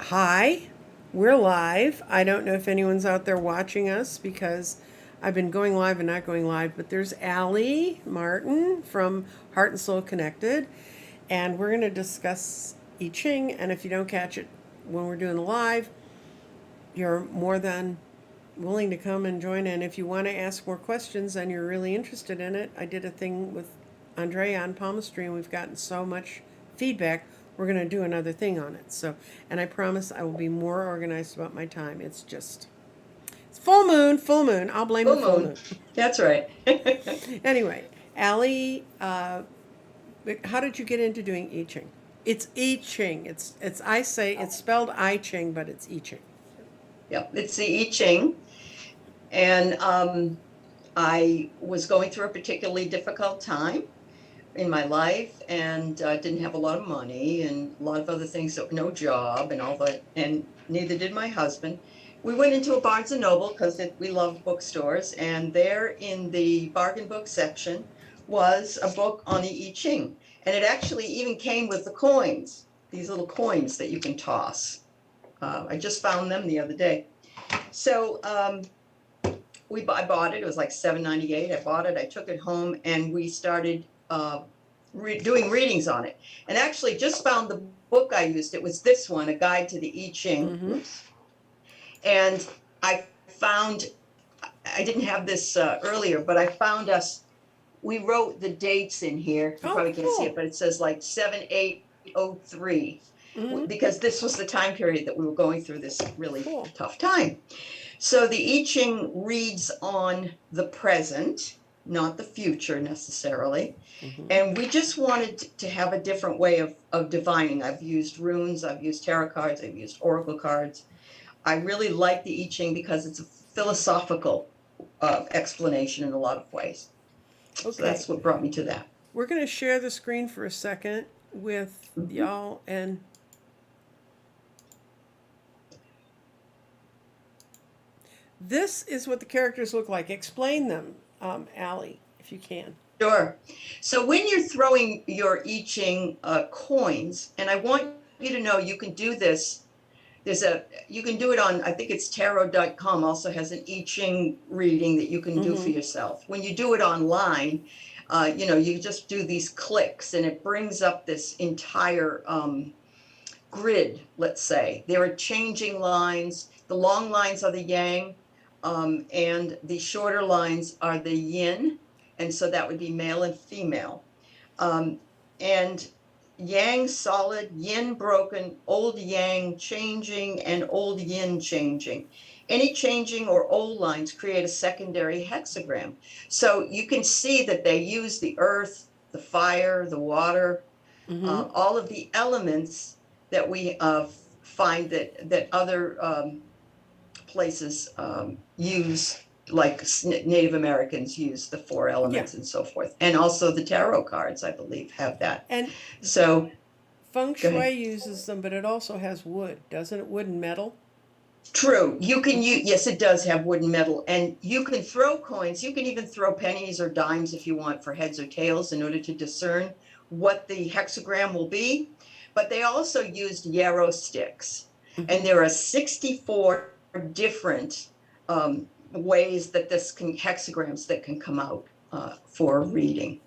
Hi, we're live. I don't know if anyone's out there watching us because I've been going live and not going live, but there's Aley Martin from Heart and Soul Connected, and we're going to discuss I Ching. And if you don't catch it when we're doing the live, you're more than willing to come and join in. If you want to ask more questions and you're really interested in it, I did a thing with Andrea on Palmistry and we've gotten so much feedback. We're going to do another thing on it. So, and I promise I will be more organized about my time. It's full moon, full moon. I'll blame the Full full moon. moon. That's right. Anyway, Aley, how did you get into doing I Ching? It's I Ching. It's I say it's spelled I Ching, but it's I Ching. Yep, it's the I Ching. And I was going through a particularly difficult time in my life and didn't have a lot of money and a lot of other things, so no job and all that, and neither did my husband. We went into a Barnes and Noble because we love bookstores, and there in the bargain book section was a book on the I Ching. And it actually even came with the coins, these little coins that you can toss. I just found them the other day. So I bought it. It was like $7.98. I bought it. I took it home, and we started doing readings on it. And actually, just found the book I used. It was this one, A Guide to the I Ching. Mm-hmm. And I found, I didn't have this earlier, but I found us. We wrote the dates in here. You probably can't see it, but it says like 7803. Mm-hmm. Because this was the time period that we were going through this really Cool. tough time. So the I Ching reads on the present, not the future necessarily. Mm-hmm. And we just wanted to have a different way of divining. I've used runes, I've used tarot cards, I've used oracle cards. I really like the I Ching because it's a philosophical explanation in a lot of ways. Okay. So that's what brought me to that. We're going to share the screen for a second with y'all, and this is what the characters look like. Explain them, Aley, if you can. Sure. So when you're throwing your I Ching coins, and I want you to know you can do this. You can do it on, I think it's tarot.com also has an I Ching reading that you can do for yourself. When you do it online, you just do these clicks and it brings up this entire grid, let's say. There are changing lines. The long lines are the yang, and the shorter lines are the yin. And so that would be male and female. And yang solid, yin broken, old yang changing, and old yin changing. Any changing or old lines create a secondary hexagram. So you can see that they use the earth, the fire, the water, all of the elements that we find that other places use, like Native Americans use the four elements and so forth. And also the tarot cards, I believe, have that. And so feng shui uses them, but it also has wood, doesn't it? Wood and metal? True. You can use, yes, it does have wood and metal. And you can throw coins. You can even throw pennies or dimes if you want for heads or tails in order to discern what the hexagram will be. But they also used yarrow sticks. And there are 64 different ways that hexagrams that can come out for reading.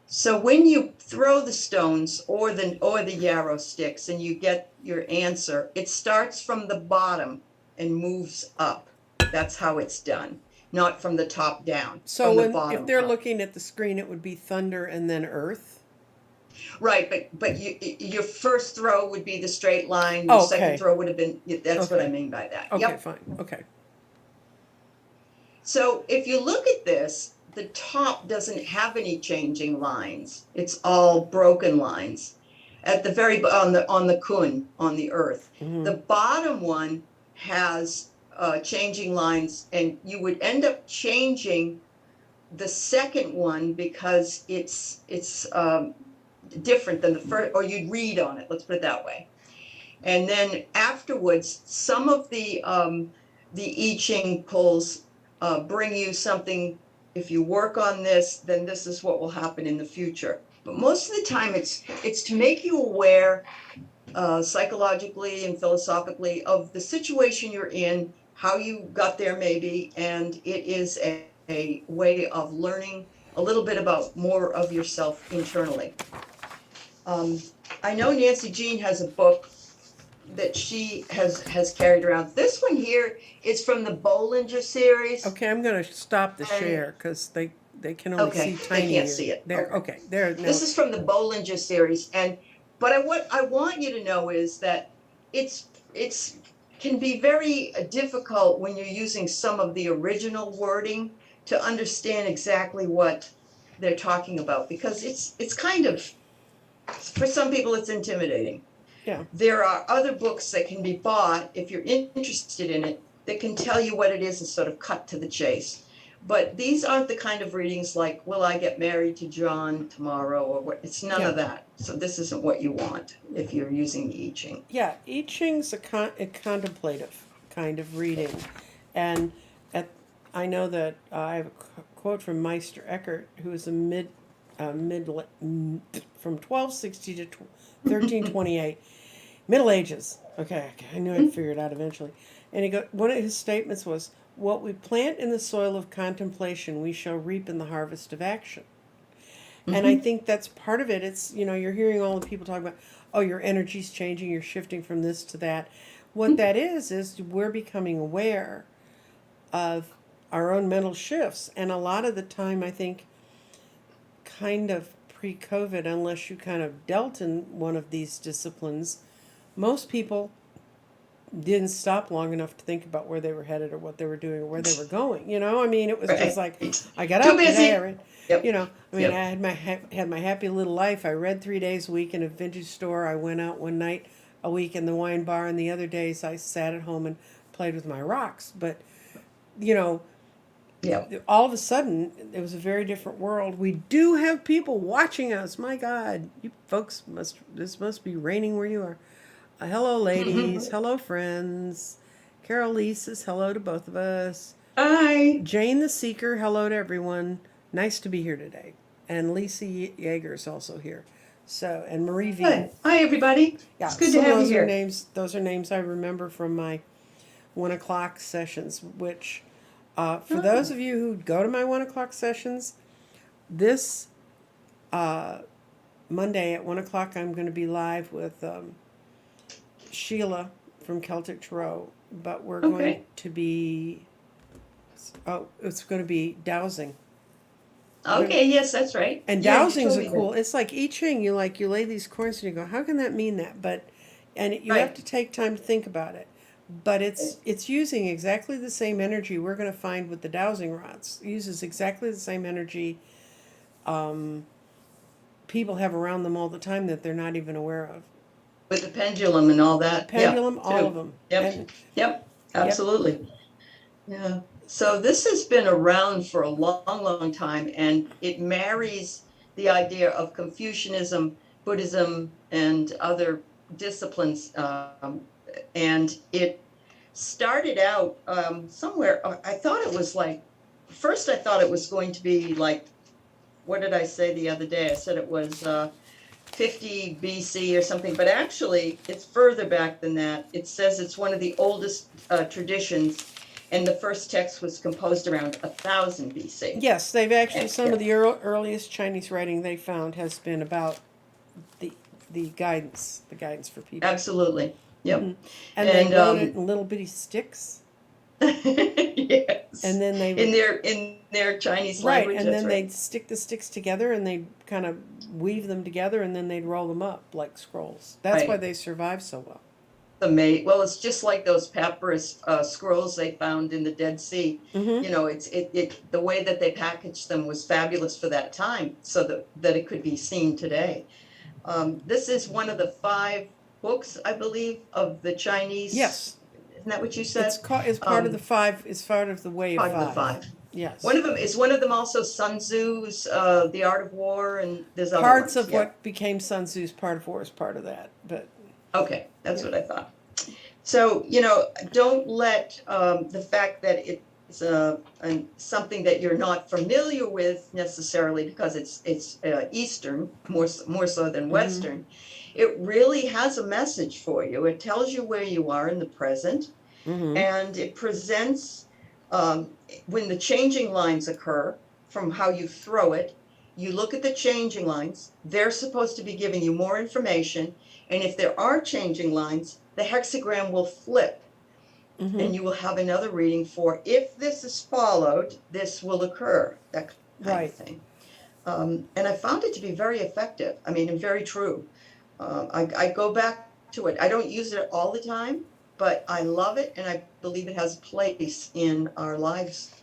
So when you throw the stones or the yarrow sticks and you get your answer, it starts from the bottom and moves up. That's how it's done, not from the top down. So if they're looking at the screen, it would be thunder and then earth. Right, but your first throw would be the straight line. Your second throw would have been. That's what I mean by that. Okay, fine. Okay. So if you look at this, the top doesn't have any changing lines. It's all broken lines. At the very on the kun, on the earth, the bottom one has changing lines, and you would end up changing the second one because it's different than the first, or you'd read on it. Let's put it that way. And then afterwards, some of the I Ching pulls bring you something. If you work on this, then this is what will happen in the future. But most of the time, it's to make you aware psychologically and philosophically of the situation you're in, how you got there maybe, and it is a way of learning a little bit about more of yourself internally. Um, I know Nancy Jean has a book that she has carried around. This one here is from the Bollinger series. Okay, I'm going to stop the And share because they can only okay, see they tiny. can't see it. There. Okay, there. No. This is from the Bollinger series, and but what I want you to know is that it's can be very difficult when you're using some of the original wording to understand exactly what they're talking about, because it's kind of, for some people it's intimidating. Yeah. There are other books that can be bought if you're interested in it that can tell you what it is and sort of cut to the chase. But these aren't the kind of readings like, will I get married to John tomorrow, or what? It's none Yeah. of that. So this isn't what you want if you're using the I Ching. Yeah, I Ching's a contemplative kind of reading, and I know that I have a quote from Meister Eckhart, who is a from 1260 to 1328, Middle Ages. Okay, I knew I'd figure it out eventually. And one of his statements was, "What we plant in the soil of contemplation, we shall reap in the harvest of action." And I think that's part of it. It's, you're hearing all the people talk about, oh, your energy's changing, you're shifting from this to that. What that is we're becoming aware of our own mental shifts. And a lot of the time, I think, kind of pre-COVID, unless you kind of dealt in one of these disciplines, most people didn't stop long enough to think about where they were headed or what they were doing or where they were going. I mean, it was just like, I got up today. Right? Yep. I mean, I had my happy little life. I read 3 days a week in a vintage store. I went out one night a week in the wine bar, and the other days I sat at home and played with my rocks. But, all of a sudden, it was a very different world. We do have people watching us. My God, you folks this must be raining where you are. Hello, ladies. Hello, friends. Carol Lee says hello to both of us. Hi. Jane the Seeker, hello to everyone. Nice to be here today. And Lisa Yeager is also here. So, and Marie V. Hi, everybody. Yeah, it's good to have you here. Those are names I remember from my 1 o'clock sessions, which, for those of you who go to my 1 o'clock sessions, this Monday at 1 o'clock I'm going to be live with Sheila from Celtic Tarot, but we're going to be, it's going to be dowsing. Okay, yes, that's right. And dowsing's a cool, it's like I Ching, you lay these coins and you go, how can that mean that? You have to take time to think about it. But it's using exactly the same energy we're going to find with the dowsing rods. It uses exactly the same energy people have around them all the time that they're not even aware of. With the pendulum and all that. Pendulum, all of them. Yep, absolutely. Yeah. So this has been around for a long, long time, and it marries the idea of Confucianism, Buddhism, and other disciplines. And it started out somewhere. I thought it was first I thought it was going to be like, what did I say the other day? I said it was 50 BC or something, but actually it's further back than that. It says it's one of the oldest traditions, and the first text was composed around 1000 BC. Yes, they've actually, some of the earliest Chinese writing they found has been about the guidance for people. Absolutely. Yep. Mm-hmm. And they wrote it in little bitty sticks. Yes. And then they in their Chinese language. Right, and then they'd stick the sticks together and they'd kind of weave them together and then they'd roll them up like scrolls. That's why they survive so well. Well, it's just like those papyrus scrolls they found in the Dead Sea. Mm-hmm. It's the way that they packaged them was fabulous for that time, so that it could be seen today. This is one of the 5 books, I believe, of the Chinese. Yes. Isn't that what you said? It's part of the 5. It's part of the way of 5. Part of the 5. Yes. One of them also Sun Tzu's The Art of War, and there's other parts ones. Of what became Sun Tzu's Part of War is part of that, but. Okay, that's what I thought. So, don't let the fact that something that you're not familiar with necessarily because it's Eastern more so than Western, it really has a message for you. It tells you where you are in the present, and it presents when the changing lines occur from how you throw it. You look at the changing lines. They're supposed to be giving you more information, and if there are changing lines, the hexagram will flip and you will have another reading for if this is followed, this will occur, that kind of thing. And I found it to be very effective. I mean, and very true. I go back to it. I don't use it all the time, but I love it, and I believe it has a place in our lives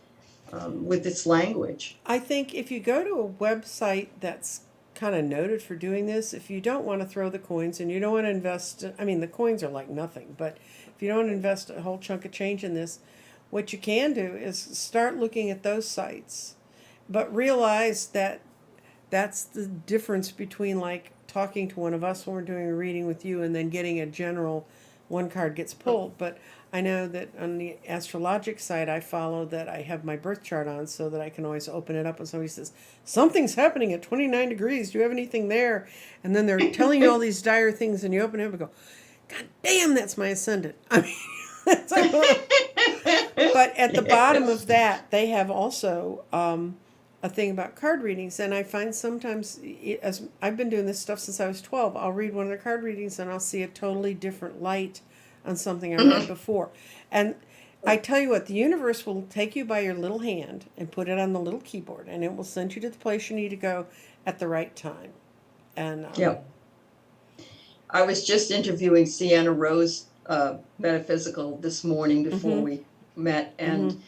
with its language. I think if you go to a website that's kind of noted for doing this, if you don't want to throw the coins and you don't want to invest, I mean, the coins are like nothing, but if you don't want to invest a whole chunk of change in this, what you can do is start looking at those sites, but realize that that's the difference between like talking to one of us when we're doing a reading with you and then getting a general one card gets pulled. But I know that on the astrologic side I follow that I have my birth chart on so that I can always open it up when somebody says, something's happening at 29 degrees. Do you have anything there? And then they're telling you all these dire things and you open it up and go, God damn, that's my ascendant. I mean, that's like, but at the bottom of that, they have also a thing about card readings. And I find sometimes, as I've been doing this stuff since I was 12, I'll read one of the card readings and I'll see a totally different light on something I read before. And I tell you what, the universe will take you by your little hand and put it on the little keyboard, and it will send you to the place you need to go at the right time. And I was just interviewing Sienna Rose, Metaphysical, this morning before we met, and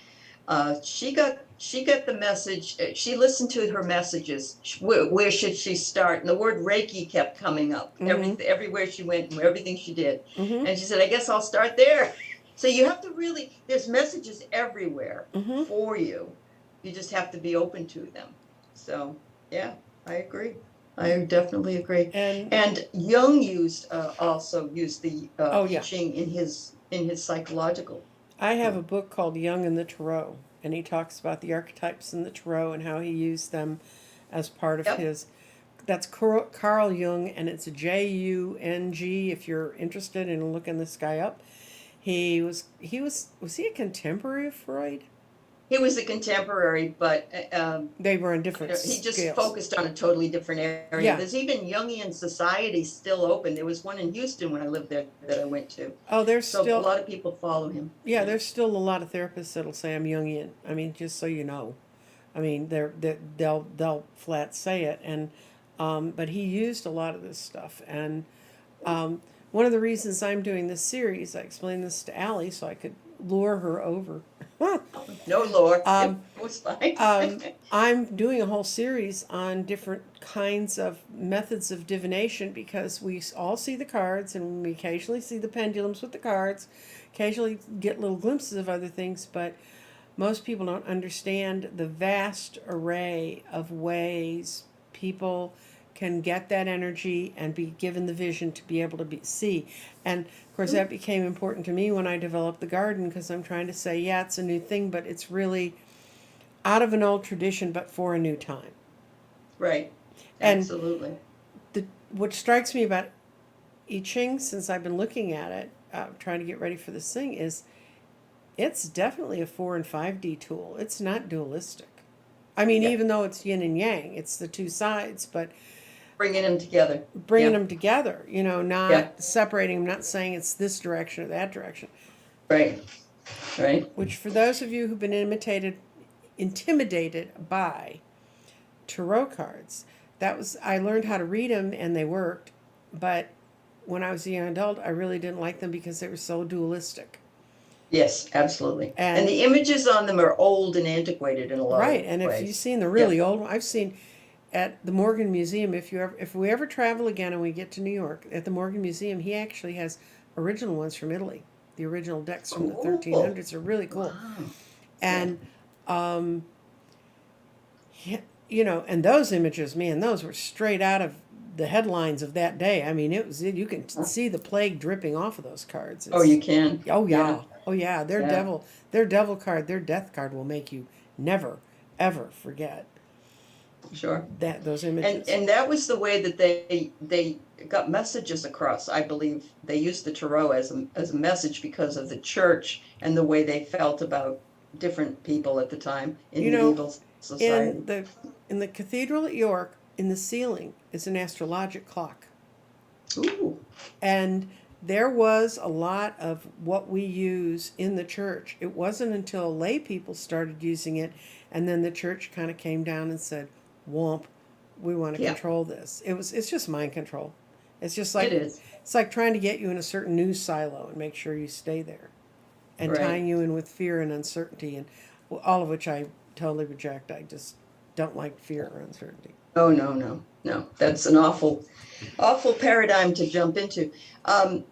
she got the message. She listened to her messages. Where should she start? And the word Reiki kept coming up everywhere she went and everything she did. And she said, I guess I'll start there. So you have to really, there's messages everywhere for you. You just have to be open to them. So, yeah, I agree. I definitely agree. And Jung also used the I Ching in his psychological. I have a book called Jung and the Tarot, and he talks about the archetypes in the Tarot and how he used them as part of his. That's Carl Jung, and it's Jung. If you're interested in looking this guy up, was he a contemporary of Freud? He was a contemporary, but they were on different he just scales. focused on a totally different area. Yeah. There's even Jungian societies still open. There was one in Houston when I lived there that I went to. Oh, there's so still a lot of people follow him. Yeah, there's still a lot of therapists that'll say I'm Jungian. I mean, just so you know. I mean, they'll flat say it, and but he used a lot of this stuff. And one of the reasons I'm doing this series, I explained this to Aley so I could lure her over. No lure. It was fine. I'm doing a whole series on different kinds of methods of divination because we all see the cards and we occasionally see the pendulums with the cards, occasionally get little glimpses of other things, but most people don't understand the vast array of ways people can get that energy and be given the vision to be able to see. And of course that became important to me when I developed the garden, because I'm trying to say, yeah, it's a new thing, but it's really out of an old tradition, but for a new time. Right. And absolutely. What strikes me about I Ching, since I've been looking at it, trying to get ready for this thing, is it's definitely a 4 and 5D tool. It's not dualistic. I mean, even though it's yin and yang, it's the two sides, but bringing them together. Them together, not separating them, not saying it's this direction or that direction. Right. Which, for those of you who've been intimidated by tarot cards, I learned how to read them and they worked, but when I was a young adult, I really didn't like them because they were so dualistic. Yes, absolutely. And the images on them are old and antiquated in a lot of ways. Right, and if you've seen the really old one, I've seen at the Morgan Museum, if we ever travel again and we get to New York, at the Morgan Museum, he actually has original ones from Italy. The original decks from the 1300s are really cool. Wow. And, and those images, man, those were straight out of the headlines of that day. I mean, you can see the plague dripping off of those cards. You can? Oh, yeah. Oh yeah, Yeah, their devil card, their death card will make you never, ever forget sure. that those And images. and that was the way that they got messages across. I believe they used the tarot as a message because of the church and the way they felt about different people at the time in You know, medieval in society. the in the cathedral at York, in the ceiling is an astrologic clock. Ooh, And there was a lot of what we use in the church. It wasn't until lay people started using it, and then the church kind of came down and said, "Womp, we want to yeah, control this." It's just mind control. It's just it like is. trying to get you in a certain news silo and make sure you stay there, and Right. tying you in with fear and uncertainty, and all of which I totally reject. I just don't like fear or uncertainty. Oh, no, no, no. That's an awful paradigm to jump into.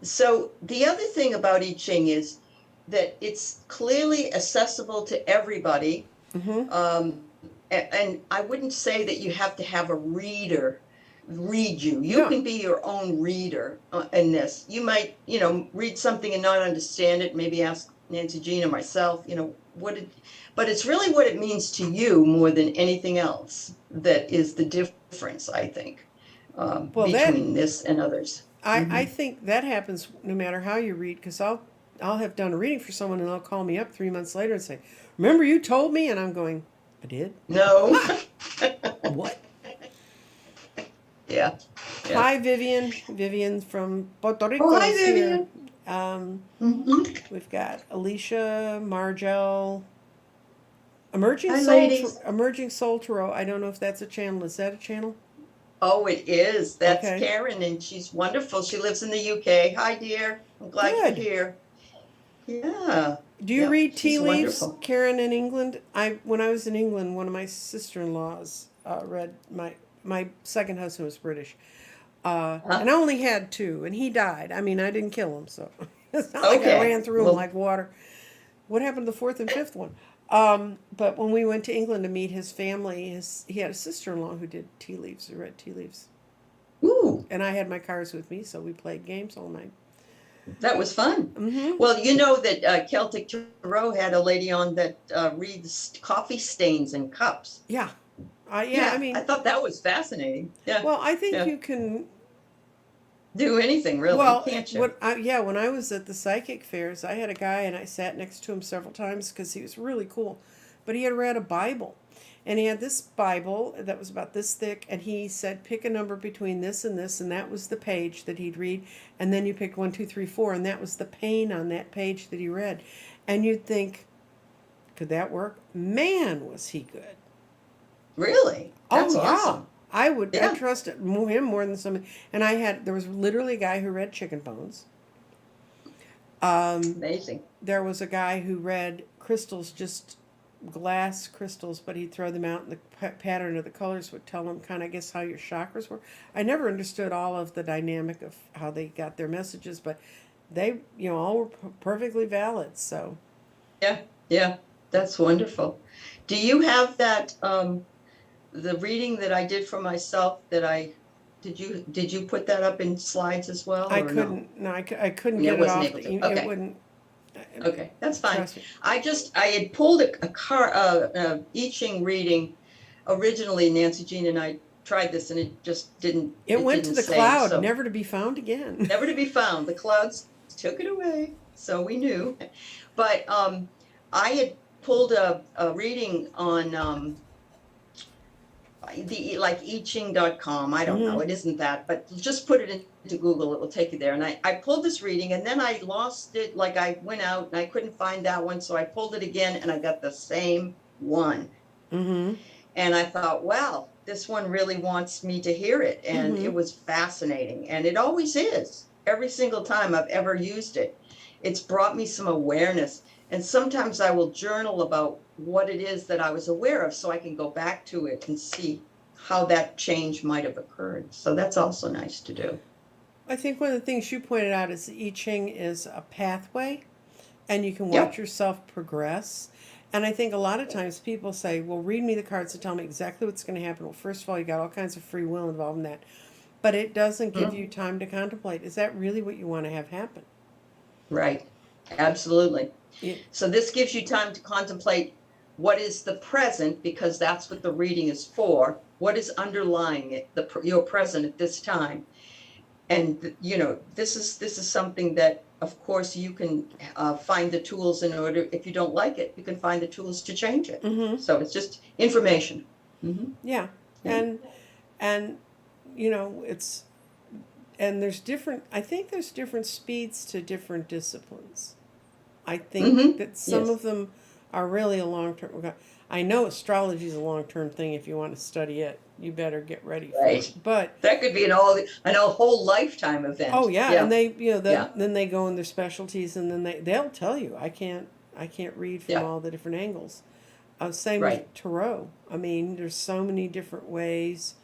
So the other thing about I Ching is that it's clearly accessible to everybody. Mm-hmm. And I wouldn't say that you have to have a reader read you. You No, can be your own reader in this. You might, read something and not understand it. Maybe ask Nancy Jean or myself, but it's really what it means to you more than anything else that is the difference, I think, well that between this and others. I Hmm. think that happens no matter how you read, because I'll have done a reading for someone and they'll call me up 3 months later and say, "Remember you told me?" And I'm going, "I did." No. What? Yeah. Yeah. Hi, Vivian. Vivian from Puerto Oh, Rico hi, is here. Vivian. Um, Hmm. we've got Alicia, Margel, Hi, ladies. Emerging Soul Tarot. I don't know if that's a channel. Is that a channel? Oh, it is. That's Okay, Karen, and she's wonderful. She lives in the UK. Hi, dear. I'm glad you're good. here. Yeah. Do you Yep. read tea She's leaves, wonderful. Karen, in England? When I was in England, one of my sister-in-laws read my second husband was British, Huh? and I only had two, and he died. I mean, I didn't kill him, so it's not like I Okay. ran through him Well, like water. What happened to the fourth and fifth one? But when we went to England to meet his family, he had a sister-in-law who did tea leaves, who read tea leaves, ooh, and I had my cards with me, so we played games all night. that was fun. Mm-hmm. Well, you know that Celtic Tarot had a lady on that reads coffee stains in cups. Yeah, yeah. I Yeah, I mean, thought that was fascinating. Yeah, well, I think yeah. you can. Do anything really, Well, can't you? yeah, when I was at the psychic fairs, I had a guy and I sat next to him several times because he was really cool. But he had read a Bible. And he had this Bible that was about this thick, and he said, pick a number between this, and that was the page that he'd read. And then you picked 1, 2, 3, 4, and that was the pain on that page that he read. And you'd think, could that work? Man, was he good. Really? Oh That's yeah, awesome. I Yeah, trust him more than somebody. And there was literally a guy who read chicken bones. Um, amazing. there was a guy who read crystals, just glass crystals, but he'd throw them out, and the pattern of the colors would tell him kind of, I guess, how your chakras were. I never understood all of the dynamic of how they got their messages, but they, all were perfectly valid. So Yeah, yeah, that's wonderful. Do you have that the reading that I did for myself that I did you put that up in slides as well I or no? couldn't, no, I couldn't Yeah, get it wasn't off able the, to. it Okay. wouldn't, Okay, that's fine. trust me. I had pulled a I Ching reading originally. Nancy Jean and I tried this and It it went to didn't the save. cloud, So never to be found again. never to be found. The clouds took it away. So we knew. But I had pulled a reading on the like iching.com. I don't know, Hmm. it isn't that, but just put it into Google, it will take you there. And I pulled this reading and then I lost it. Like I went out and I couldn't find that one. So I pulled it again and I got the same one. Hmm. And I thought, wow, this one really wants me to hear it. And Hmm. it was fascinating. And it always is. Every single time I've ever used it, it's brought me some awareness. And sometimes I will journal about what it is that I was aware of so I can go back to it and see how that change might have occurred. So that's also nice to do. I think one of the things you pointed out is the I Ching is a pathway, and you can watch Yep. yourself progress. And I think a lot of times people say, well, read me the cards to tell me exactly what's going to happen. Well, first of all, you got all kinds of free will involved in that. But it doesn't give Mhm. you time to contemplate. Is that really what you want to have happen? Right. Absolutely. It, So this gives you time to contemplate what is the present, because that's what the reading is for. What is underlying it, your present at this time? And this is something that, of course, you can find the tools in order. If you don't like it, you can find the tools to change it. mm-hmm. So it's just information. Mm-hmm. Yeah, Yeah. and it's and there's different. I think there's different speeds to different disciplines. I think Mm-hmm. that some Yes. of them are really a long term. I know astrology is a long term thing. If you want to study it, you better get ready for Right. it. But That could be an whole lifetime event. oh yeah, and Yeah. they Yeah. then they go in their specialties, and then they'll tell you I can't read from Yeah. all the different angles. Same Right. with tarot. I mean, there's so many different ways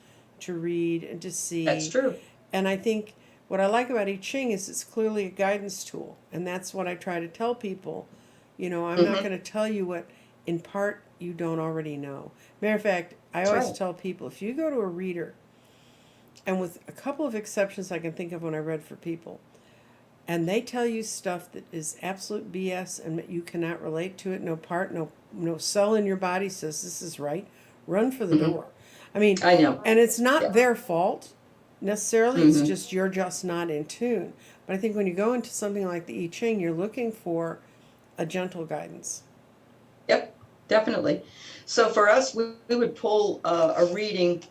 to read and to That's see. true. And I think what I like about I Ching is it's clearly a guidance tool. And that's what I try to tell people. I'm not Mm-hmm. going to tell you what in part you don't already know. Matter of fact, I That's always right. tell people if you go to a reader, and with a couple of exceptions I can think of when I read for people, and they tell you stuff that is absolute BS and that you cannot relate to it, no cell in your body says this is right, run for the Mm-hmm. door. I mean, I know. and it's not Yeah. their fault necessarily, it's Mm-hmm. just you're just not in tune. But I think when you go into something like the I Ching, you're looking for a gentle guidance. Yep. Definitely. So for us, we would pull a reading.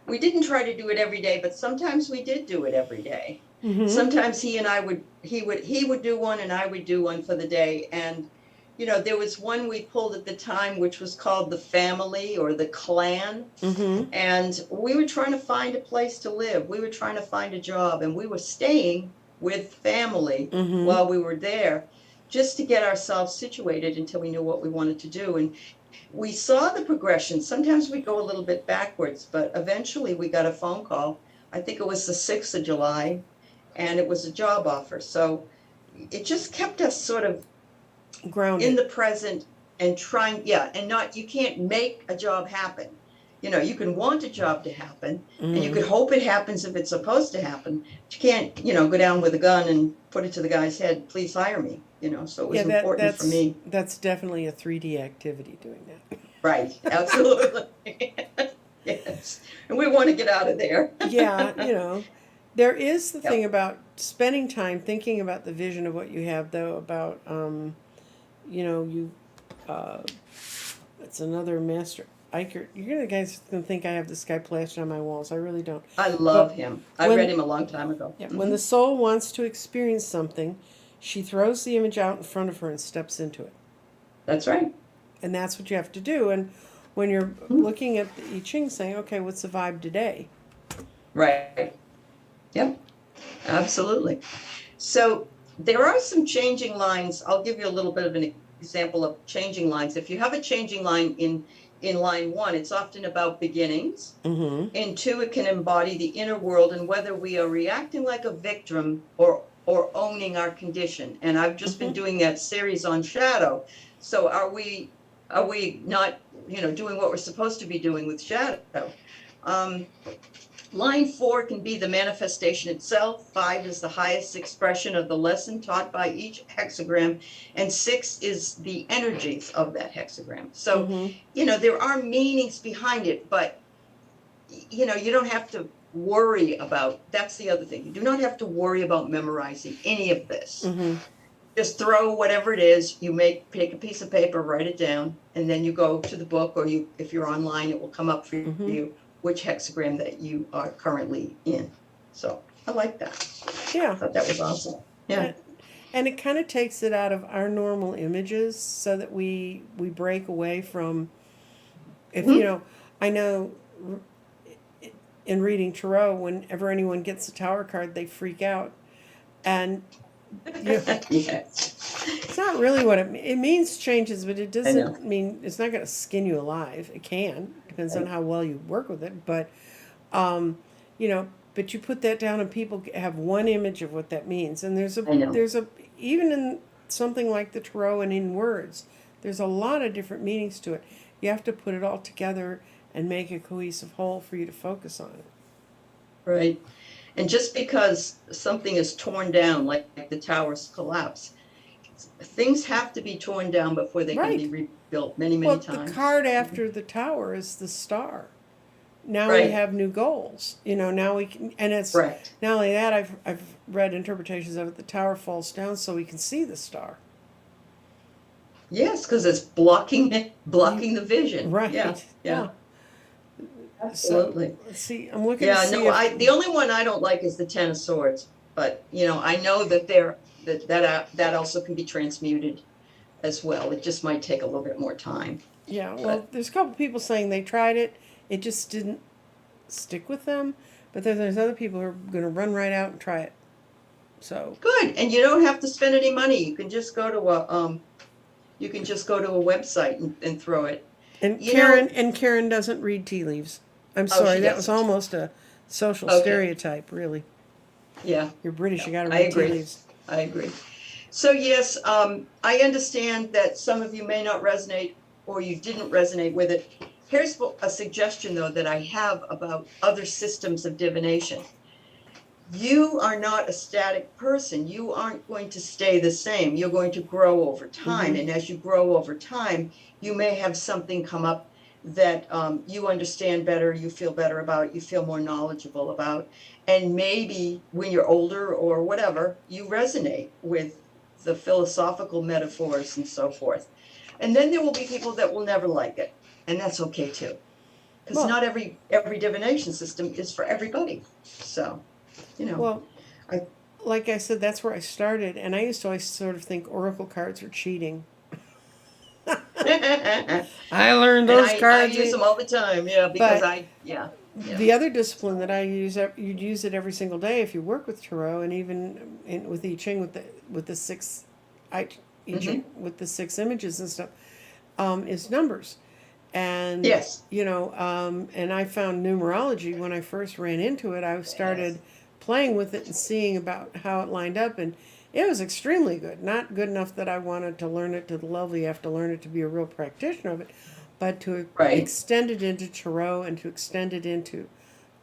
We didn't try to do it every day, but sometimes we did do it every day. Mm-hmm. Sometimes he would do one and I would do one for the day. And there was one we pulled at the time which was called the family or the clan. Mm-hmm. And we were trying to find a place to live. We were trying to find a job, and we were staying with family Mm-hmm. while we were there, just to get ourselves situated until we knew what we wanted to do. And we saw the progression. Sometimes we go a little bit backwards, but eventually we got a phone call. I think it was the 6th of July, and it was a job offer. So it just kept us sort of in Grounded. the present and trying, yeah, and not, you can't make a job happen. You can want a job to happen, and you Mm-hmm. could hope it happens if it's supposed to happen. But you can't, go down with a gun and put it to the guy's head, please hire me, so it was Yeah, important for me. that's definitely a 3D activity doing that. Right, absolutely. Yes, and we want to get out of there. Yeah, there is the thing Yep. about spending time thinking about the vision of what you have, though, about, you, uh, it's another master. You're gonna guys gonna think I have this guy plastered on my walls. I really don't. I love But him. I when, read him a long time ago. yeah, when Hmm. the soul wants to experience something, she throws the image out in front of her and steps into it. That's right. And that's what you have to do. And when you're Mhm. looking at the I Ching, saying, okay, what's the vibe today? Right. Yep, absolutely. So there are some changing lines. I'll give you a little bit of an example of changing lines. If you have a changing line in line 1, it's often about beginnings. Mm-hmm. In 2, it can embody the inner world and whether we are reacting like a victim or owning our condition. And I've just been Mm-hmm. doing that series on shadow. So are we not doing what we're supposed to be doing with shadow? Um, Line 4 can be the manifestation itself. 5 is the highest expression of the lesson taught by each hexagram. And 6 is the energies of that hexagram. So, Mm-hmm. there are meanings behind it, but, you don't have to worry about, that's the other thing. You do not have to worry about memorizing any of this. Mm-hmm. Just throw whatever it is, take a piece of paper, write it down, and then you go to the book, or if you're online, it will come up for Mm-hmm. you which hexagram that you are currently in. So I like that. I Yeah. thought that was awesome. Yeah. And it kind of takes it out of our normal images so that we break away from, if Mhm. I know in reading tarot, whenever anyone gets a tower card, they freak out. And Yeah, it's not really what it means changes, but it I know. doesn't mean it's not going to skin you alive. It can, depends on Right. how well you work with it. But, you know, but you put that down and people have one image of what that means. And I know. even in something like the tarot and in words, there's a lot of different meanings to it. You have to put it all together and make a cohesive whole for you to focus on it. Right. And just because something is torn down, like the towers collapse, things have to be torn down before they can be Right. rebuilt many, many Well, the times. card after the tower is the star. Now we Right, have new goals. Now we can, and it's correct. not only that. I've read interpretations of it. The tower falls down so we can see the star. Yes, because it's blocking it, You, blocking the vision. Yeah, right? yeah, Yeah. So absolutely. let's see. I'm looking to Yeah, see no, if. the only one I don't like is the Ten of Swords, but I know that that also can be transmuted as well. It just might take a little bit more time. Yeah. Well, But there's a couple people saying they tried it. It just didn't stick with them. But then there's other people who are going to run right out and try it. So. good, and you don't have to spend any money. You can just go to a website and throw it. And You know, Karen doesn't read tea leaves. I'm oh, sorry, she that was doesn't. almost a social Okay, stereotype, really. yeah, You're British, yeah, you gotta I read tea agree. leaves. I agree. So yes, I understand that some of you may not resonate or you didn't resonate with it. Here's a suggestion though that I have about other systems of divination. You are not a static person. You aren't going to stay the same. You're going to grow over time. Mm-hmm. And as you grow over time, you may have something come up that you understand better, you feel better about, you feel more knowledgeable about. And maybe when you're older or whatever, you resonate with the philosophical metaphors and so forth. And then there will be people that will never like it. And that's okay too. Because Well, not every divination system is for everybody. So, you know, well, I like I said, that's where I started, and I used to always sort of think oracle cards are cheating. and I learned those I cards, use them all the time, yeah, because but I yeah, yeah. the other discipline that I use, you'd use it every single day if you work with tarot, and even with I Ching with the six, I Ching Mm-hmm. with the six images and stuff, is numbers. And Yes. and I found numerology when I first ran into it. I Yes. started playing with it and seeing about how it lined up, and it was extremely good. Not good enough that I wanted to learn it to the level you have to learn it to be a real practitioner of it, but to Right. extend it into tarot and to extend it into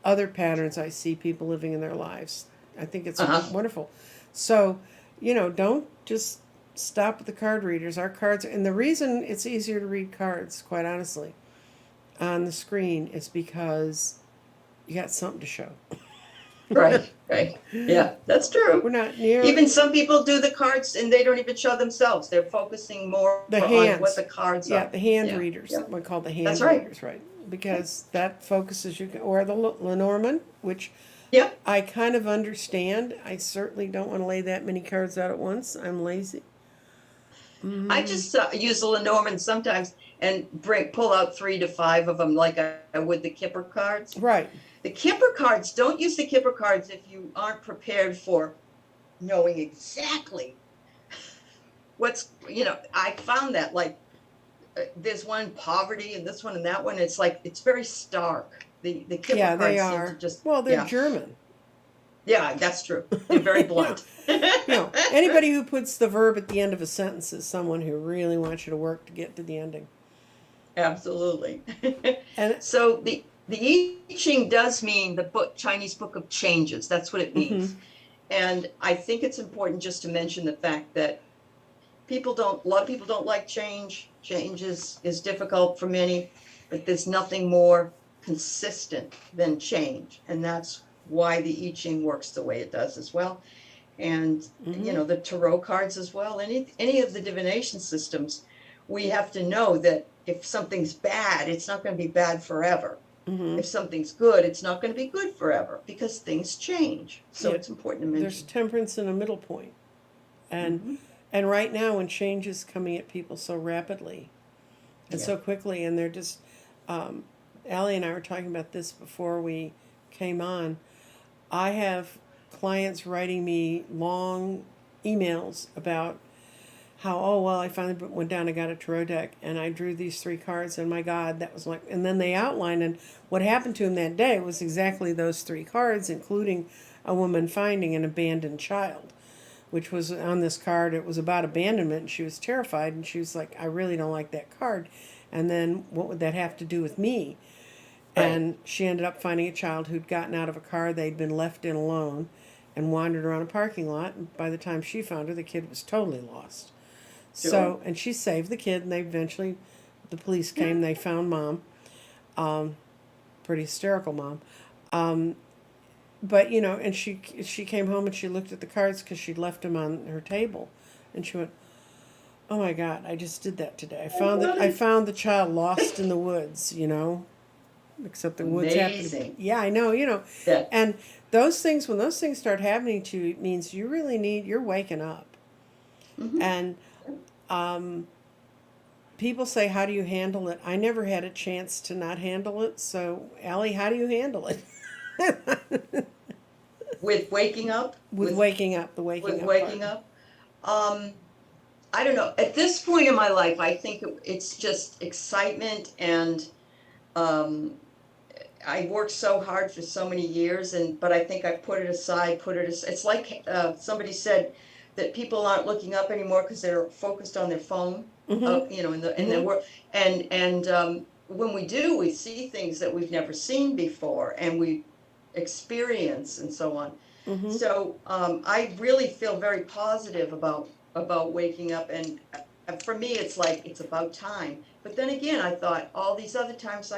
other patterns I see people living in their lives. I think it's Uh-huh. wonderful. So, don't just stop with the card readers. Our cards, and the reason it's easier to read cards, quite honestly, on the screen is because you got something to show. Right. Right. Yeah, that's true. We're not near Even some people do the cards and they don't even show themselves. They're focusing more the on what hands. the cards Yeah, are. the hand Yeah. readers. Yeah. We call the That's hand right. readers, right? Because that focuses you, or the Lenormand, which Yeah. I kind of understand. I certainly don't want to lay that many cards out at once. I'm lazy. I Mm, just use the Lenormand sometimes and pull out 3 to 5 of them like I would the Kipper cards. right. The Kipper cards, don't use the Kipper cards if you aren't prepared for knowing exactly I found that like there's one poverty and this one and that one. It's like, it's very stark. The Kipper Yeah, they cards seem to are. just, Well, they're yeah, German. yeah, that's true. They're very you know, blunt. anybody who puts the verb at the end of a sentence is someone who really wants you to work to get to the ending. Absolutely. And So the I Ching does mean the Chinese book of changes. That's what it mm-hmm, means. And I think it's important just to mention the fact that a lot of people don't like change. Change is difficult for many, but there's nothing more consistent than change. And that's why the I Ching works the way it does as well. And, mm-hmm, the tarot cards as well, any of the divination systems, we have to know that if something's bad, it's not going to be bad forever. mm-hmm. If something's good, it's not going to be good forever because things change. So Yeah, it's important to there's mention. temperance in a middle point, and Mm-hmm. and right now when change is coming at people so rapidly and Yeah. so quickly, and they're just, Aley and I were talking about this before we came on. I have clients writing me long emails about how, oh well, I finally went down and got a tarot deck and I drew these three cards and my God, that was like, and then they outlined, and what happened to him that day was exactly those three cards, including a woman finding an abandoned child, which was on this card. It was about abandonment, and she was terrified, and she was like, I really don't like that card. And then what would that have to do with me? Right. And she ended up finding a child who'd gotten out of a car they'd been left in alone and wandered around a parking lot. And by the time she found her, the kid was totally lost. So, and she saved the kid, and the police came, they found mom, pretty hysterical mom. But, and she came home and she looked at the cards because she'd left them on her table. And she went, "Oh my God, I just did that today. I found the child lost in the woods, except the woods happened to be." Yeah, I know, Yeah. And those things, when those things start happening to you, it means you're waking up. Mm-hmm. And people say, "How do you handle it?" I never had a chance to not handle it. So, Aley, how do you handle it? With waking up? With waking up, the waking With up waking part. up? I don't know. At this point in my life, I think it's just excitement, and um, I worked so hard for so many years, but I think I put it aside. It's like somebody said that people aren't looking up anymore because they're focused on their phone. Mm-hmm. In the world, and when we do, we see things that we've never seen before, and we experience and so on. Mm-hmm. So I really feel very positive about waking up, and for me, it's like it's about time. But then again, I thought all these other times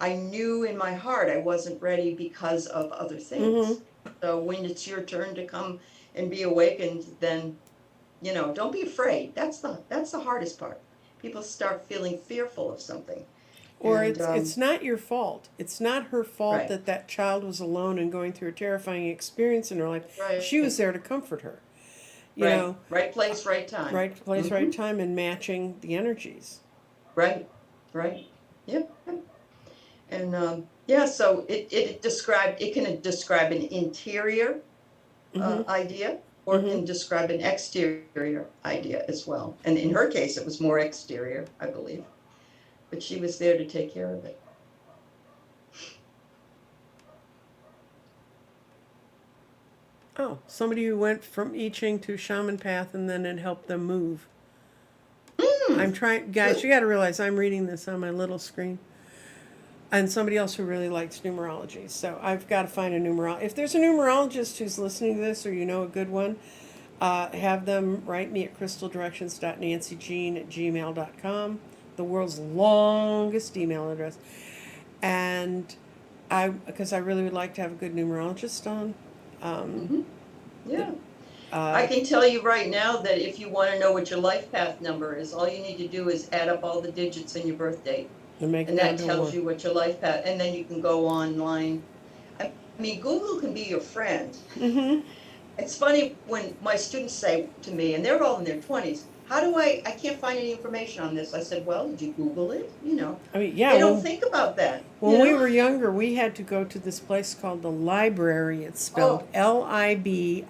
I knew in my heart I wasn't ready because of other Mm-hmm. things. So when it's your turn to come and be awakened, then don't be afraid. That's the hardest part. People start feeling fearful of something, Or and it's not your fault. It's not her fault right, that child was alone and going through a terrifying experience in her life. She was right, there to comfort her. You right, know, right place, right time. right place, right Mm-hmm. time, and matching the energies. Right, right. Yep. And yeah, so it can describe an interior Mm-hmm. idea, or it Mm-hmm. can describe an exterior idea as well. And in her case, it was more exterior, I believe. But she was there to take care of it. Oh, somebody who went from I Ching to shaman path and then it helped them move. I'm Mm, trying, guys. good. You got to realize I'm reading this on my little screen, and somebody else who really likes numerology. So I've got to find a numerologist. If there's a numerologist who's listening to this, or a good one, have them write me at crystaldirections.nancyjean@gmail.com, the world's longest email address. And because I really would like to have a good numerologist on. Um, Hmm. the, Yeah. I uh, can tell you right now that if you want to know what your life path number is, all you need to do is add up all the digits in your birth date. and make it And down that to tells one. you what your life path, and then you can go online. I mean, Google can be your friend. Mm-hmm. It's funny when my students say to me, and they're all in their 20s, how do I can't find any information on this. I said, well, did you Google it? I mean, yeah. They don't think about that, When we were younger, we had to go to this place called the library. It's spelled Oh, Library,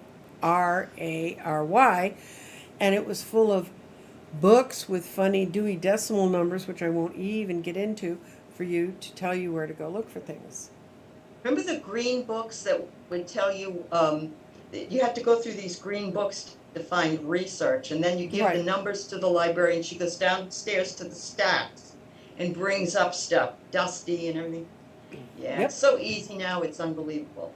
and it was full of books with funny Dewey Decimal numbers, which I won't even get into, for you to tell you where to go look for things. remember the green books that would tell you, that you have to go through these green books to find research, and then you give the Right. numbers to the librarian, and she goes downstairs to the stacks and brings up stuff, dusty and everything. Yeah, it's Yep. so easy now, it's unbelievable.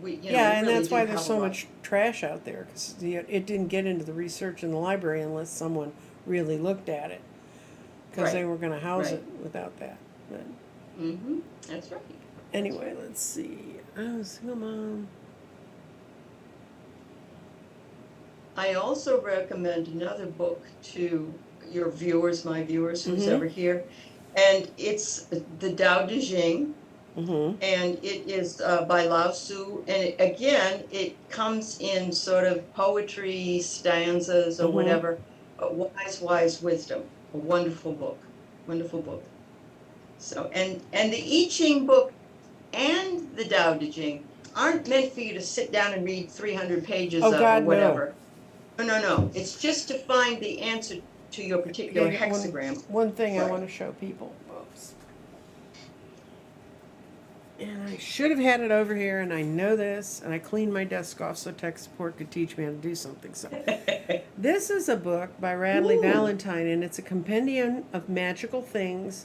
Yeah, We and really that's do why there's have a so lot. much trash out there because it didn't get into the research in the library unless someone really looked at it because they Right, were going to house right. it without that. But Mm-hmm. That's right. That's anyway, right. let's see. Oh, single mom. I also recommend another book to your viewers, my viewers, who's Mm-hmm. ever here, and it's the Dao De Jing, Mm-hmm. and it is by Lao Tzu, and again, it comes in sort of poetry stanzas or Mm-hmm. whatever, wise wisdom. A wonderful book, wonderful book. So, and the I Ching book and the Dao De Jing aren't meant for you to sit down and read 300 pages Oh of or God, no. whatever. No, no, no. It's just to find the answer to your particular Okay, hexagram. one thing I Right. want to show people. Oops. And I should have had it over here, and I know this, and I cleaned my desk off so tech support could teach me how to do something. So, this is a book by Radley Ooh, Valentine, and it's a compendium of magical things,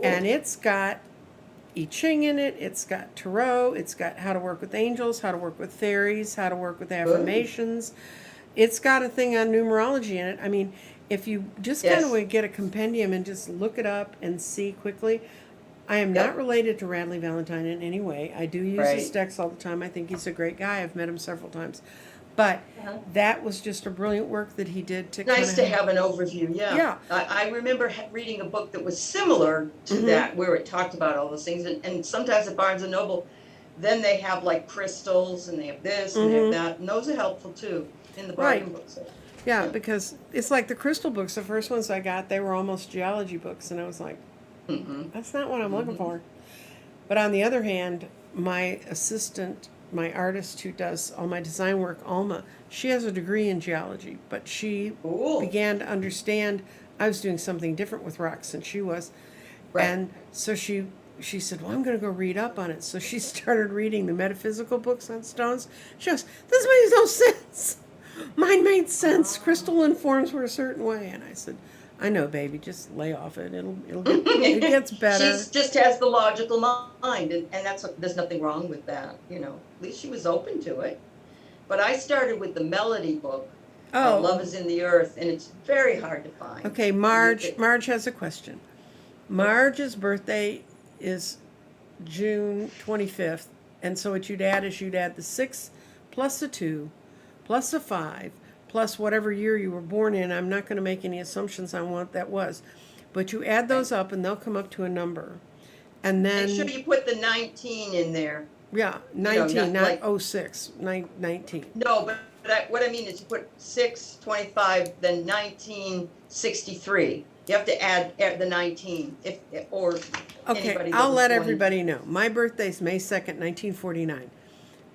and cool. it's got I Ching in it, it's got Tarot, it's got how to work with angels, how to work with fairies, how to work with Good. affirmations. It's got a thing on numerology in it. I mean, if you just kind Yes. of get a compendium and just look it up and see quickly, I am not Yep. related to Radley Valentine in any way. I do use his Right. decks all the time. I think he's a great guy. I've met him several times. But Uh-huh. that was just a brilliant work that he did to Nice kind to of. have an overview, yeah. Yeah. I remember reading a book that was similar to Mhm. that, where it talked about all those things, and sometimes at Barnes and Noble, then they have like crystals, and they have this, and they have Mhm. that, and those are helpful too, in the Right. bargain book section. Yeah, Yeah. because it's like the crystal books, the first ones I got, they were almost geology books. And I was like, Mm-hmm. that's not what I'm looking Mhm. for. But on the other hand, my assistant, my artist who does all my design work, Alma, she has a degree in geology, but she Cool. began to understand I was doing something different with rocks than she was. Right. And so she said, well, I'm going to go read up on it. So she started reading the metaphysical books on stones. She goes, this makes no sense. Mine made sense. Crystalline forms were a certain way. And I said, I know, baby, just lay off it. It gets better. She's just has the logical mind, and there's nothing wrong with that, you know. At least she was open to it. But I started with the Melody book, Love Oh, is in the Earth, and it's very hard to find. okay. I mean, Marge has a question. Marge's birthday is June 25th. And so what you'd add is you'd add the 6 plus the 2 plus the 5 plus whatever year you were born in. I'm not going to make any assumptions on what that was. But you add those up and they'll come up to a number. And make sure then, you put the 19 in there. yeah, You know, 19, not not like, oh 06, 19. no, but what I mean is you put 6, 25, then 1963. You have to add the 19, or Okay, anybody that I'll was let born. everybody know. My birthday's May 2nd, 1949.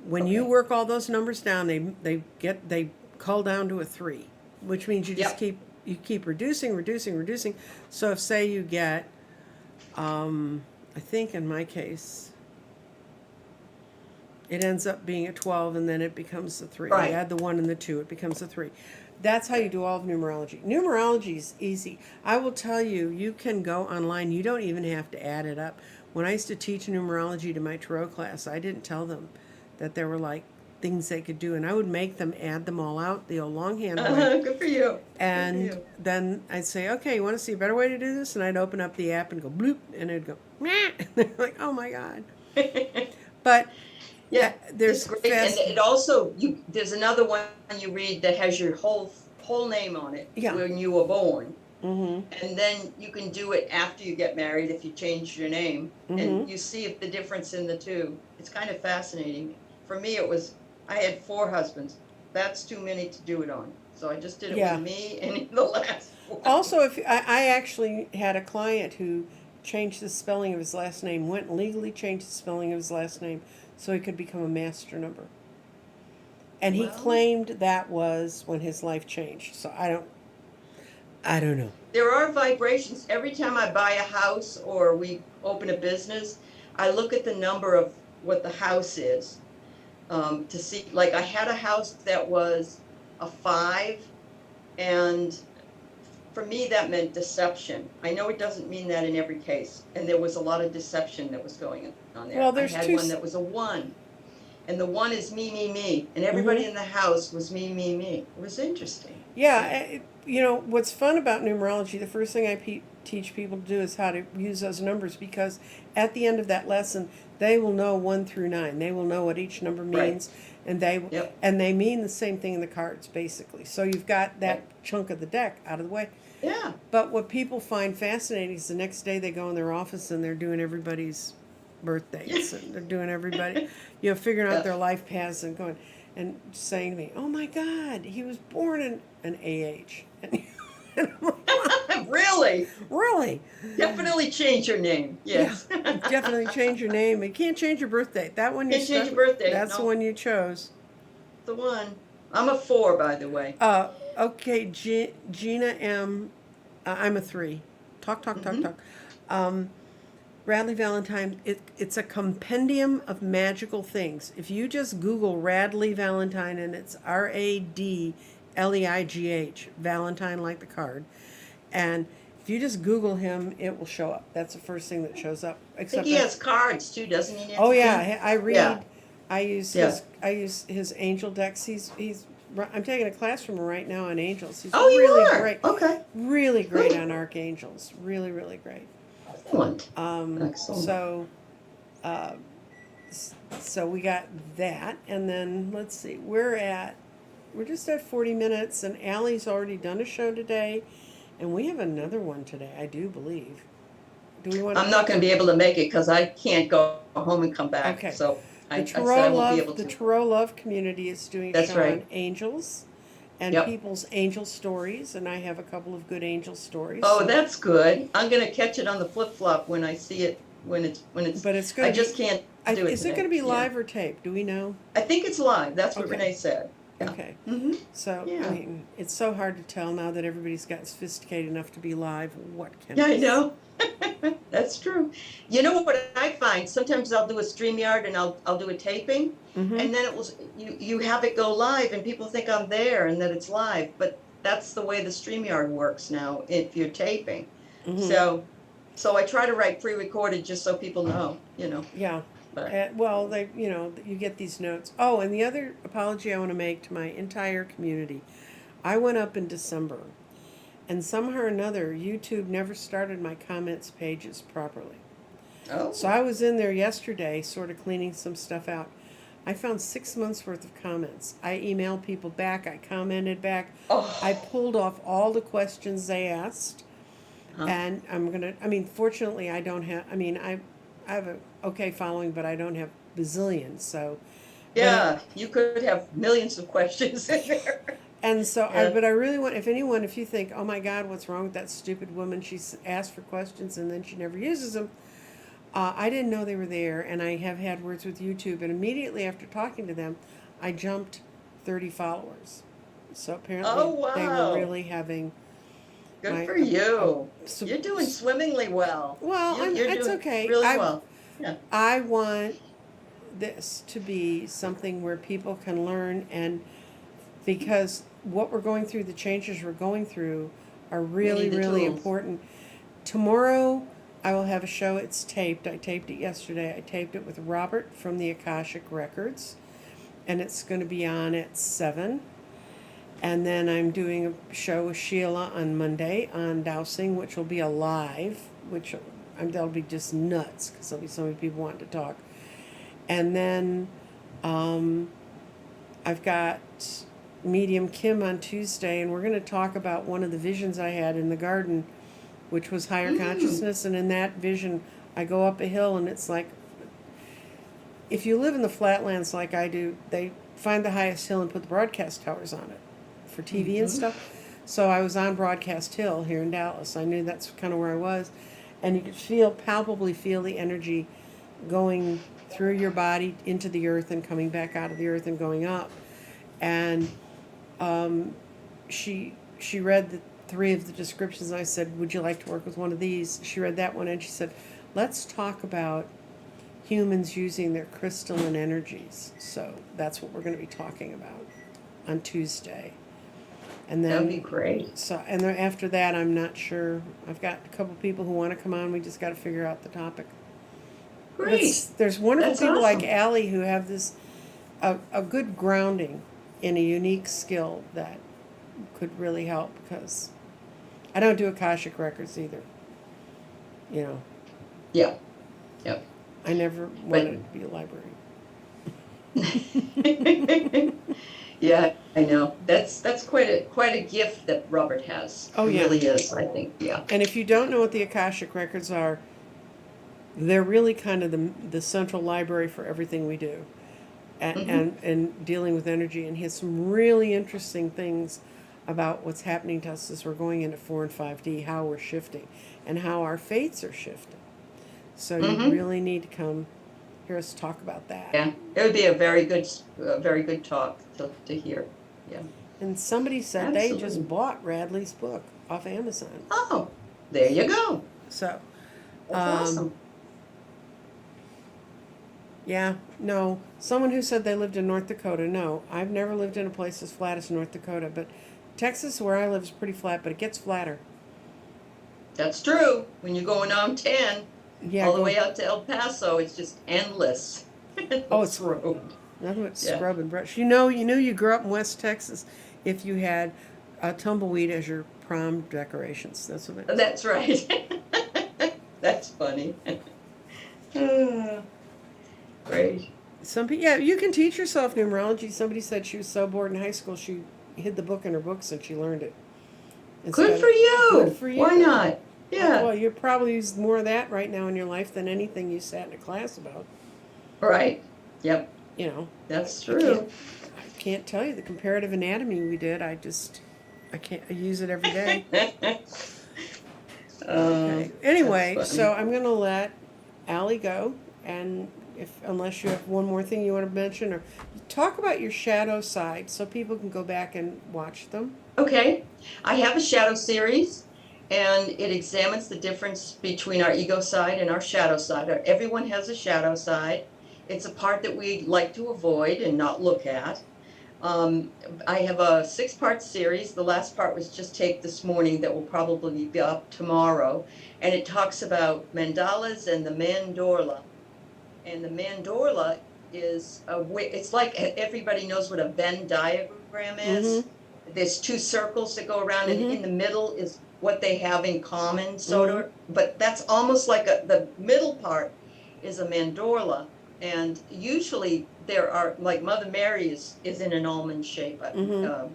When you Okay. work all those numbers down, they call down to a 3, which means you just Yep. keep reducing. So if say you get, I think in my case, it ends up being a 12 and then it becomes a 3. Right. You add the 1 and the 2, it becomes a 3. That's how you do all of numerology. Numerology is easy. I will tell you, you can go online. You don't even have to add it up. When I used to teach numerology to my tarot class, I didn't tell them that there were like things they could do, and I would make them add them all out the old longhand way. Good for you. And Good for then I'd say, okay, you want to see a better way to do this? And I'd open up the app and go bloop, and it'd go, meh. And they're like, oh my God. you. But Yeah, there's it's great, and it also there's another one you read that has your whole name on it, Yeah. when you were born, mm-hmm, and then you can do it after you get married if you change your name, Mhm. and you see if the difference in the two. It's kind of fascinating. For me, I had 4 husbands. That's too many to do it on, so I just did it Yeah. with me and the last one. Also, if I actually had a client who changed the spelling of his last name, went and legally changed the spelling of his last name so he could become a master number. And he Well. claimed that was when his life changed. So I don't know. There are vibrations. Every time I buy a house or we open a business, I look at the number of what the house is, to see. Like, I had a house that was a 5, and for me that meant deception. I know it doesn't mean that in every case, and there was a lot of deception that was going on there. Well, there's I had two one that was a 1, and the 1 is me, and everybody in the house was me. It was interesting. Yeah, you know, what's fun about numerology, the first thing I teach people to do is how to use those numbers, because at the end of that lesson, they will know 1 through 9. They will know what each number Right. means, and they Yep. and they mean the same thing in the cards, basically. So you've got that Right. chunk of the deck out of the way. Yeah. But what people find fascinating is the next day they go in their office and they're doing everybody's birthdays and they're doing everybody, figuring out Yeah. their life paths and going and saying to me, "Oh my God, he was born in an AH." And I'm like, Really? really? Definitely change your name. Yes. Yeah, definitely change your name. You can't change your birthday. That one you Can't change your birthday, That's the no. one you chose. The one. I'm a 4, by the way. Okay, Gina M. I'm a 3. Talk. Radley Valentine, it's a compendium of magical things. If you just Google Radley Valentine, and it's RADLEIGH, Valentine like the card, and if you just Google him, it will show up. That's the first thing that shows up. I think he has cards too, doesn't he, Nancy? Oh yeah, I read. Yeah. I use Yeah. his angel decks. He's I'm taking a class from him right now on angels. He's Oh, you really are? great. Okay. Really great Good. on archangels. Really, really great. Excellent. Um, Excellent. so, uh, so we got that, and then let's see, we're just at 40 minutes, and Ally's already done a show today, and we have another one today, I do believe. Do we want to I'm not talk? going to be able to make it because I can't go home and come back. Okay. So I said I won't be able The to. Tarot Love community is doing a That's show on right. angels and Yep. people's angel stories, and I have a couple of good angel stories. Oh, So, that's good. I'm going to catch it on the flip flop when I see it. When it's. but it's I going to just be. can't do it Is it today. going to be Yeah. live or taped? Do we know? I think it's live. That's what Okay. Renee said. Yeah. Okay. Mm-hmm. So, Yeah. I mean, it's so hard to tell now that everybody's got sophisticated enough to be live. What can Yeah, I we say? know. That's true. You know what I find? Sometimes I'll do a StreamYard and I'll do a taping, Mm-hmm. and then it will you have it go live and people think I'm there and that it's live, but that's the way the StreamYard works now if you're taping. Mm-hmm. So I try to write pre-recorded just so people know, Yeah. But Well, you get these notes. Oh, and the other apology I want to make to my entire community. I went up in December, and somehow or another, YouTube never started my comments pages properly. oh, So I was in there yesterday, sort of cleaning some stuff out. I found 6 months worth of comments. I emailed people back. I commented back. I oh, pulled off all the questions they asked, huh. and I mean, fortunately, I don't have. I mean, I have a okay following, but I don't have bazillions. So, Yeah, you could have millions of questions in there. and so Yeah. but I really want, if you think, oh my God, what's wrong with that stupid woman? She's asked for questions and then she never uses them. I didn't know they were there, and I have had words with YouTube, and immediately after talking to them, I jumped 30 followers. So apparently Oh, they were wow. really having Good my. for you. So, You're doing swimmingly well. well, You're it's doing okay. really well. Yeah. I want this to be something where people can learn, and because what we're going through, the changes we're going through, are really, need the really tools. important. Tomorrow, I will have a show. It's taped. I taped it yesterday. I taped it with Robert from the Akashic Records, and it's going to be on at 7. And then I'm doing a show with Sheila on Monday on dowsing, which will be a live, that'll be just nuts because there'll be so many people wanting to talk. And then I've got Medium Kim on Tuesday, and we're going to talk about one of the visions I had in the garden, which was higher consciousness. And in that vision, I go up a hill, and it's like, if you live in the flatlands like I do, they find the highest hill and put the broadcast towers on it for TV and stuff. So I was on Broadcast Hill here in Dallas. I knew that's kind of where I was. And you could palpably feel the energy going through your body into the earth and coming back out of the earth and going up. And she read the 3 of the descriptions. I said, would you like to work with one of these? She read that one, and she said, let's talk about humans using their crystalline energies. So that's what we're going to be talking about on Tuesday. And then That'd be great. So, and then after that, I'm not sure. I've got a couple people who want to come on. We just got to figure out the topic. Great. There's wonderful That's people like awesome. Aley who have this a good grounding in a unique skill that could really help, because I don't do Akashic records either. Yeah. Yep. I never wanted to be a librarian. Yeah, I know. That's quite a gift that Robert has. Oh, It yeah. really is, I think. Yeah. And if you don't know what the Akashic records are, they're really kind of the central library for everything we do, and dealing with energy. And he has some really interesting things about what's happening to us as we're going into 4 and 5D, how we're shifting, and how our fates are shifting. So you really need to come hear us talk about that. Yeah. It would be a very good talk to hear. Yeah. And somebody said Absolutely. they just bought Radley's book off Amazon. Oh, there you go. So, That's awesome. yeah, no. Someone who said they lived in North Dakota. No, I've never lived in a place as flat as North Dakota. But Texas, where I live, is pretty flat, but it gets flatter. That's true. When you're going on 10, Yeah, all the way out to El Paso, it's just endless. Oh, it's road. Nothing but Yeah. scrub and brush. You grew up in West Texas if you had a tumbleweed as your prom decorations. That's what it is. That's right. That's funny. Uh, Great. Some people, yeah, you can teach yourself numerology. Somebody said she was so bored in high school she hid the book in her books and she learned it. Good Instead for of, good you. for Why you. not? Yeah. Well, you probably use more of that right now in your life than anything you sat in a class about. Right. Yep. You know, That's I can't, true. I can't tell you the comparative anatomy we did. I can't, I use it every day. Okay. That's Anyway, so funny. I'm going to let Allie go. And unless you have one more thing you want to mention, or talk about your shadow side so people can go back and watch them. Okay. I have a shadow series, and it examines the difference between our ego side and our shadow side. Everyone has a shadow side. It's a part that we like to avoid and not look at. Um, I have a 6-part series. The last part was just taped this morning that will probably be up tomorrow. And it talks about mandalas and the mandorla. And the mandorla is it's like everybody knows what a Venn diagram is. Mm-hmm. There's 2 circles that go around, and in Mm-hmm. the middle is what they have in common, sort Mm-hmm. of. But that's almost like the middle part is a mandorla. And usually there are, like Mother Mary is in an almond shape, Mm-hmm.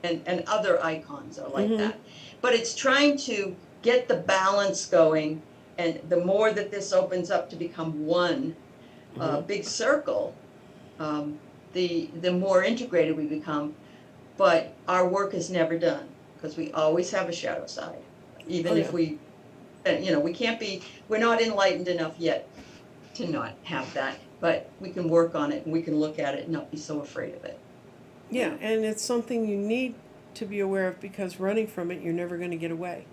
and other icons are like Mm-hmm. that. But it's trying to get the balance going, and the more that this opens up to become one Mm-hmm. big circle, um, the more integrated we become. But our work is never done because we always have a shadow side, Oh even yeah. if we can't be, we're not enlightened enough yet to not have that, but we can work on it and we can look at it and not be so afraid of it. Yeah, and it's something you need to be aware of because running from it, you're never going to get away.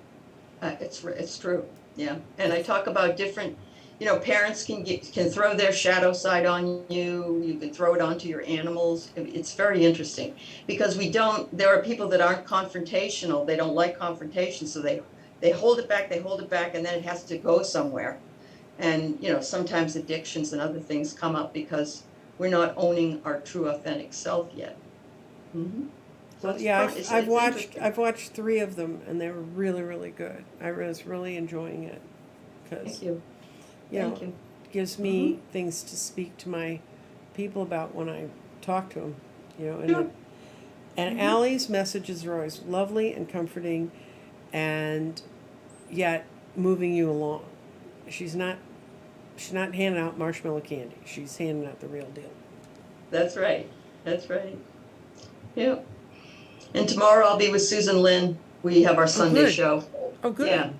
It's true, yeah. And I talk about different, parents can throw their shadow side on you. You can throw it onto your animals. It's very interesting because there are people that aren't confrontational. They don't like confrontation, so they hold it back, and then it has to go somewhere. And sometimes addictions and other things come up because we're not owning our true authentic self yet. Mm-hmm. So Well, it's yeah, fun. It's I've interesting. watched 3 of them, and they were really, really good. I was really enjoying it Thank because you. you know Thank you. it gives Mm-hmm. me things to speak to my people about when I talk to them. Sure. And Mm-hmm. Allie's messages are always lovely and comforting, and yet moving you along. She's not she's not handing out marshmallow candy. She's handing out the real deal. That's right. That's right. Yeah. And tomorrow I'll be with Susan Lynn. We have our Oh, Sunday good. show. Oh, good. Yeah.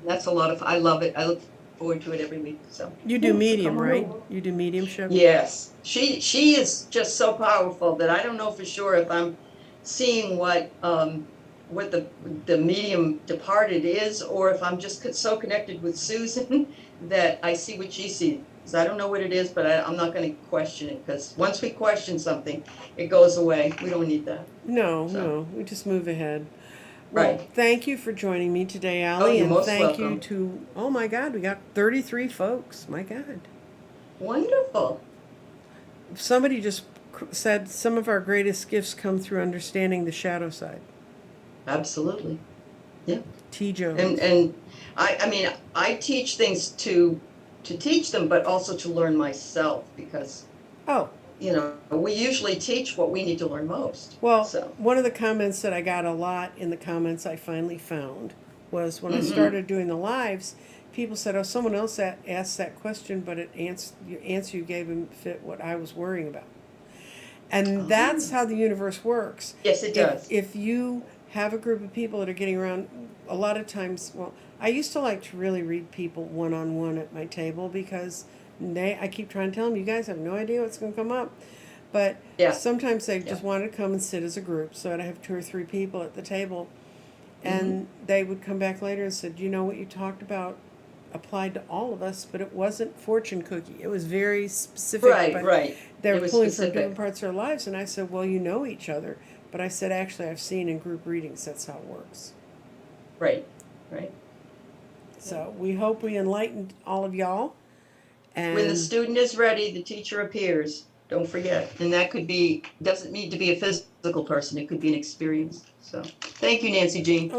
That's a lot of, I love it. I look forward to it every week. So, You do yeah, so come medium, on right? over. You do mediumship. Yes. She is just so powerful that I don't know for sure if I'm seeing what the medium departed is, or if I'm just so connected with Susan that I see what she sees. I don't know what it is, but I'm not going to question it because once we question something, it goes away. We don't need that. No, So, no, we just move ahead. Well, right. thank you for joining me today, Oh, Allie, you're and most thank you welcome. to, oh my God, we got 33 folks. My God. Wonderful. Somebody just said some of our greatest gifts come through understanding the shadow side. Absolutely. Yeah. T. And Jones. and I mean, I teach things to teach them, but also to learn myself because Oh, we usually teach what we need to learn most. well, So. one of the comments that I got a lot in the comments I finally found was when I Mm-hmm. started doing the lives, people said, "Oh, someone else asked that question, but your answer you gave him fit what I was worrying about." And that's Oh. how the universe works. Yes, it does. If you have a group of people that are getting around, a lot of times, well, I used to like to really read people one on one at my table because I keep trying to tell them, you guys have no idea what's going to come up. But Yeah. sometimes they Yeah. just wanted to come and sit as a group. So I'd have 2 or 3 people at the table. Mm-hmm. And they would come back later and said, you know what you talked about applied to all of us, but it wasn't fortune cookie. It was very specific, Right. but Right. they It were was pulling from different specific. parts of their lives. And I said, well, you know each other. But I said, actually, I've seen in group readings that's how it works. Right. Right. So we hope we enlightened all of y'all. When the And student is ready, the teacher appears. Don't forget. And that doesn't need to be a physical person. It could be an experience. So thank you, Nancy Jean.